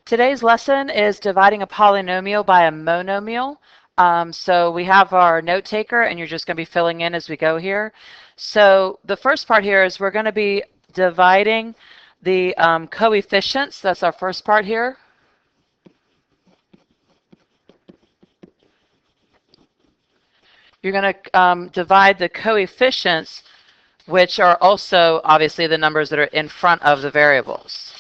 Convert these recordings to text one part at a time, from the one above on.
Today's lesson is dividing a polynomial by a monomial. So we have our note taker, and you're just going to be filling in as we go here. So the first part here is we're going to be dividing the coefficients. That's our first part here. You're going to divide the coefficients, which are also obviously the numbers that are in front of the variables.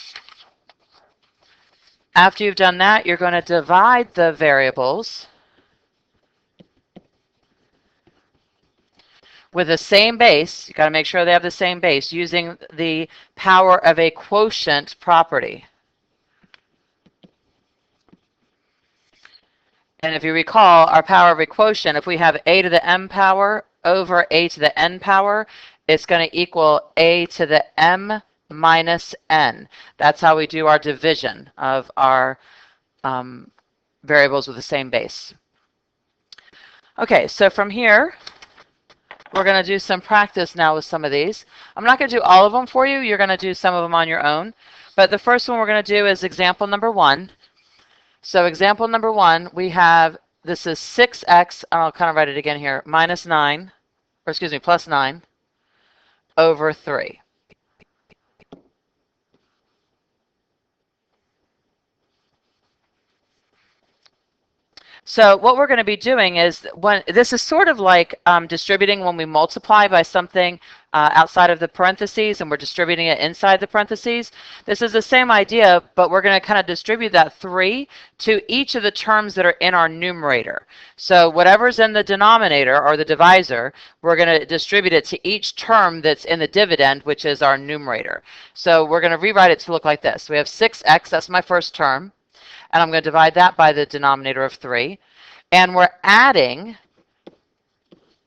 After you've done that, you're going to divide the variables with the same base. You've got to make sure they have the same base using the power of a quotient property. And if you recall, our power of a quotient, if we have a to the m power over a to the n power, it's going to equal a to the m minus n. That's how we do our division of our variables with the same base. Okay, so from here, we're going to do some practice now with some of these. I'm not going to do all of them for you. You're going to do some of them on your own. But the first one we're going to do is example number 1. So example number 1, we have, this is 6x, I'll kind of write it again here, plus 9 over 3. So what we're going to be doing is, this is sort of like distributing when we multiply by something outside of the parentheses and we're distributing it inside the parentheses. This is the same idea, but we're going to kind of distribute that 3 to each of the terms that are in our numerator. So whatever's in the denominator or the divisor, we're going to distribute it to each term that's in the dividend, which is our numerator. So we're going to rewrite it to look like this. We have 6x, that's my first term. And I'm going to divide that by the denominator of 3. And we're adding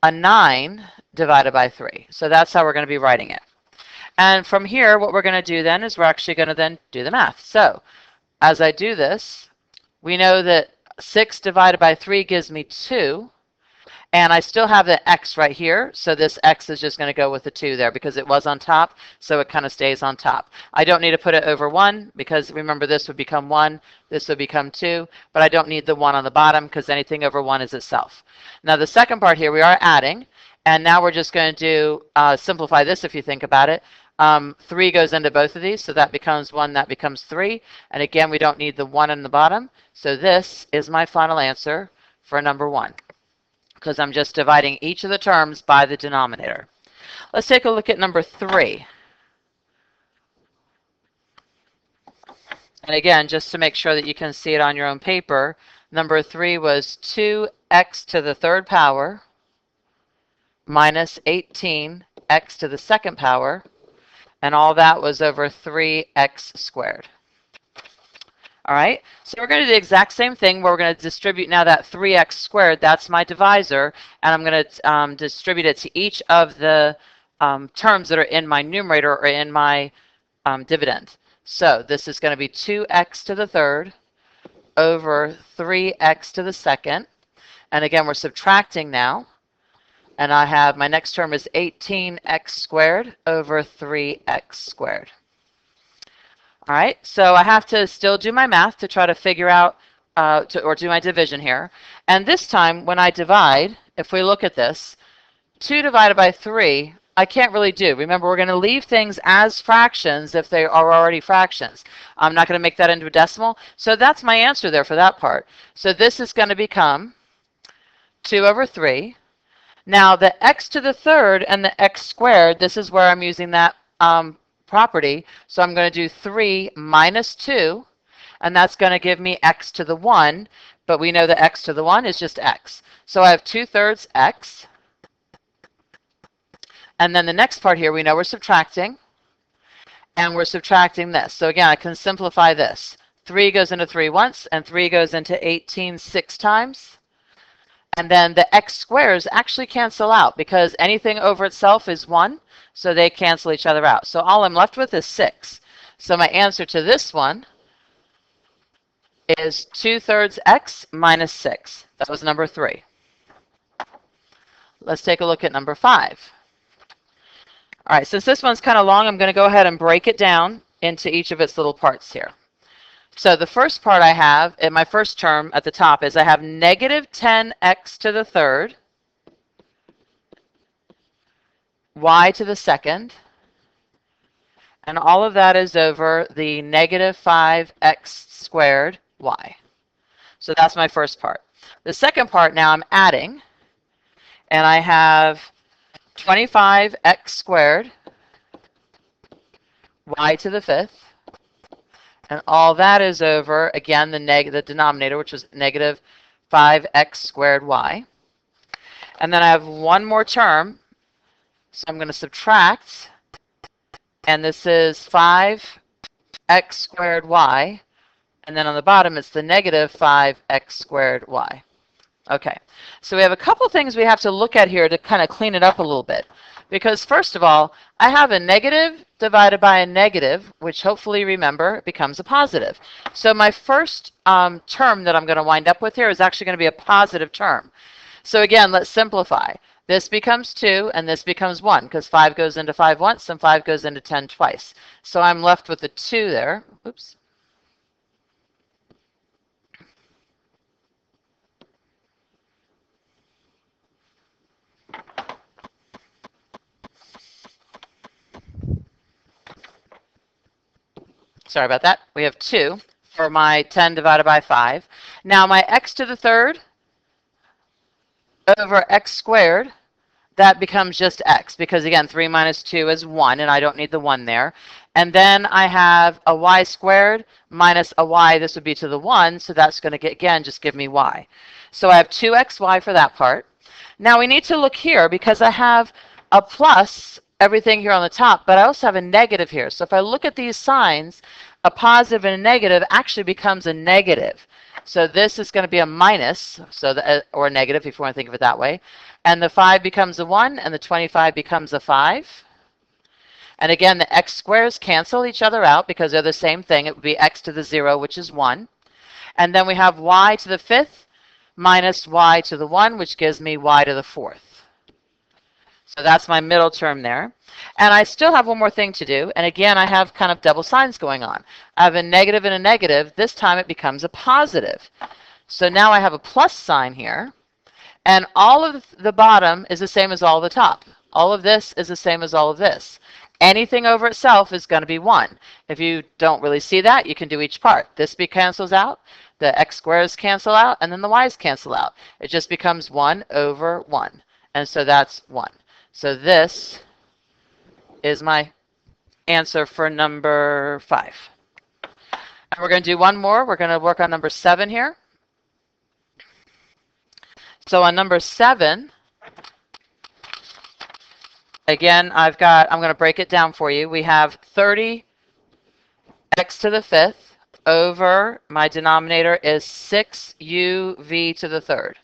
a 9 divided by 3. So that's how we're going to be writing it. And from here, what we're going to do then is we're actually going to then do the math. So as I do this, we know that 6 divided by 3 gives me 2. And I still have the x right here, so this x is just going to go with the 2 there because it was on top, so it kind of stays on top. I don't need to put it over 1 because remember this would become 1, this would become 2, but I don't need the 1 on the bottom because anything over 1 is itself. Now the second part here, we are adding, and now we're just going to do, simplify this if you think about it. 3 goes into both of these, so that becomes 1, that becomes 3. And again, we don't need the 1 on the bottom, so this is my final answer for number 1. Because I'm just dividing each of the terms by the denominator. Let's take a look at number 3. And again, just to make sure that you can see it on your own paper, number 3 was 2x to the third power minus 18x to the second power, and all that was over 3x squared. All right, so we're going to do the exact same thing where we're going to distribute now that 3x squared, that's my divisor, and I'm going to distribute it to each of the terms that are in my numerator or in my dividend. So this is going to be 2x to the third over 3x to the second. And again, we're subtracting now. And I have, my next term is 18x squared over 3x squared. All right, so I have to still do my math to try to figure out, or do my division here. And this time, when I divide, if we look at this, 2 divided by 3, I can't really do. Remember, we're going to leave things as fractions if they are already fractions. I'm not going to make that into a decimal. So that's my answer there for that part. So this is going to become 2 over 3. Now, the x to the third and the x squared, this is where I'm using that property. So I'm going to do 3 minus 2, and that's going to give me x to the 1, but we know that x to the 1 is just x. So I have 2/3 x. And then the next part here, we know we're subtracting, and we're subtracting this. So again, I can simplify this. 3 goes into 3 once, and 3 goes into 18 6 times. And then the x squares actually cancel out because anything over itself is 1. So they cancel each other out. So all I'm left with is 6. So my answer to this one is 2/3 x minus 6. That was number 3. Let's take a look at number 5. All right, since this one's kind of long, I'm going to go ahead and break it down into each of its little parts here. So the first part I have, in my first term at the top, is I have negative 10x to the third, y to the second, and all of that is over the negative 5x squared y. So that's my first part. The second part now I'm adding, and I have 25x squared y to the fifth, and all that is over, again, the denominator, which was negative 5x squared y. And then I have one more term, so I'm going to subtract, and this is 5x squared y, and then on the bottom it's the negative 5x squared y. Okay, so we have a couple things we have to look at here to kind of clean it up a little bit. Because first of all, I have a negative divided by a negative, which hopefully, remember, becomes a positive. So my first term that I'm going to wind up with here is actually going to be a positive term. So again, let's simplify. This becomes 2, and this becomes 1, because 5 goes into 5 once, and 5 goes into 10 twice. So I'm left with the 2 there. Oops. Sorry about that. We have 2 for my 10 divided by 5. Now my x to the third over x squared, that becomes just x, because again, 3 minus 2 is 1, and I don't need the 1 there. And then I have a y squared minus a y, this would be to the 1, so that's going to, again, just give me y. So I have 2xy for that part. Now we need to look here, because I have a plus everything here on the top, but I also have a negative here. So if I look at these signs, a positive and a negative actually becomes a negative. So this is going to be a minus, or a negative if you want to think of it that way. And the 5 becomes a 1, and the 25 becomes a 5. And again, the x squares cancel each other out because they're the same thing. It would be x to the 0, which is 1. And then we have y to the fifth minus y to the 1, which gives me y to the fourth. So that's my middle term there. And I still have one more thing to do. And again, I have kind of double signs going on. I have a negative and a negative. This time it becomes a positive. So now I have a plus sign here. And all of the bottom is the same as all of the top. All of this is the same as all of this. Anything over itself is going to be 1. If you don't really see that, you can do each part. This cancels out, the x squares cancel out, and then the y's cancel out. It just becomes 1 over 1. And so that's 1. So this is my answer for number 5. And we're going to do one more. We're going to work on number 7 here. So on number 7, again, I'm going to break it down for you. We have 30x to the fifth over, my denominator is 6uv to the third.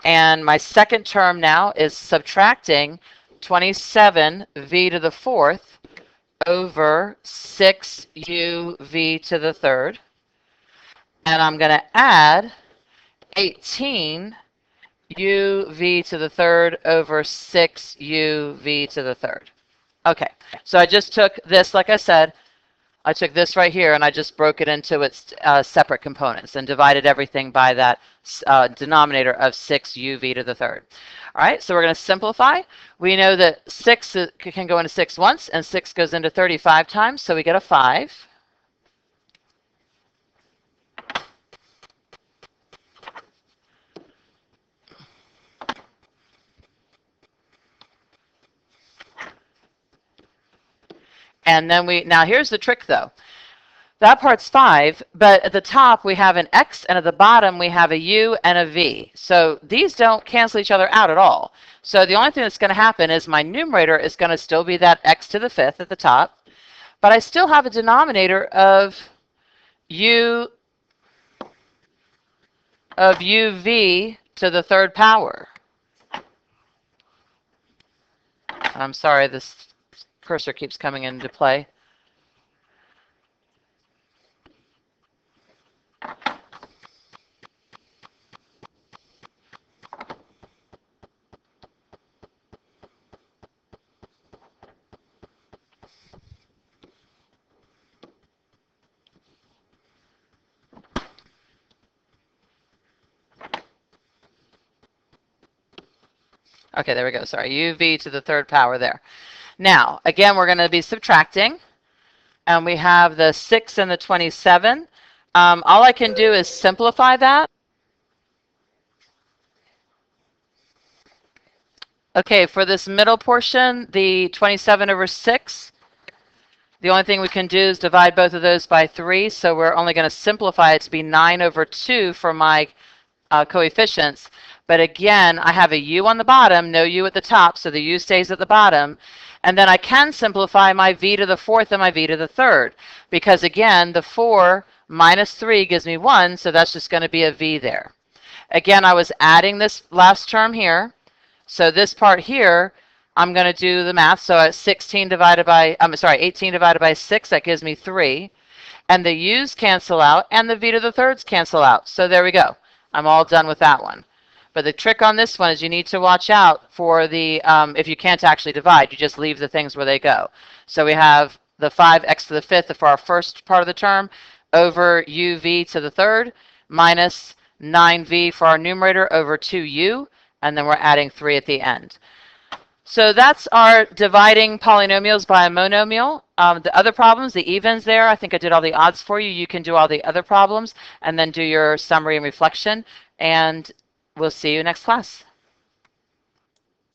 And my second term now is subtracting 27v to the fourth over 6uv to the third. And I'm going to add 18 uv to the third over 6uv to the third. Okay, so I just took this, like I said, I took this right here and I just broke it into its separate components and divided everything by that denominator of 6uv to the third. All right, so we're going to simplify. We know that 6 can go into 6 once, and 6 goes into 35 times, so we get a 5. And then now here's the trick though. That part's 5, but at the top we have an x, and at the bottom we have a u and a v. So these don't cancel each other out at all. So the only thing that's going to happen is my numerator is going to still be that x to the fifth at the top, but I still have a denominator of uv to the third power. I'm sorry, this cursor keeps coming into play. Okay, there we go. Sorry, uv to the third power there. Now, again, we're going to be subtracting, and we have the 6 and the 27. All I can do is simplify that. Okay, for this middle portion, the 27 over 6, the only thing we can do is divide both of those by 3, so we're only going to simplify it to be 9 over 2 for my coefficients. But again, I have a u on the bottom, no u at the top, so the u stays at the bottom. And then I can simplify my v to the fourth and my v to the third, because again, the 4 minus 3 gives me 1, so that's just going to be a v there. Again, I was adding this last term here. So this part here, I'm going to do the math. So at 18 divided by 6, that gives me 3. And the u's cancel out, and the v to the thirds cancel out. So there we go. I'm all done with that one. But the trick on this one is you need to watch out for the, if you can't actually divide, you just leave the things where they go. So we have the 5x to the fifth for our first part of the term over uv to the third minus 9v for our numerator over 2u, and then we're adding 3 at the end. So that's our dividing polynomials by a monomial. The other problems, the evens there, I think I did all the odds for you. You can do all the other problems and then do your summary and reflection. And we'll see you next class.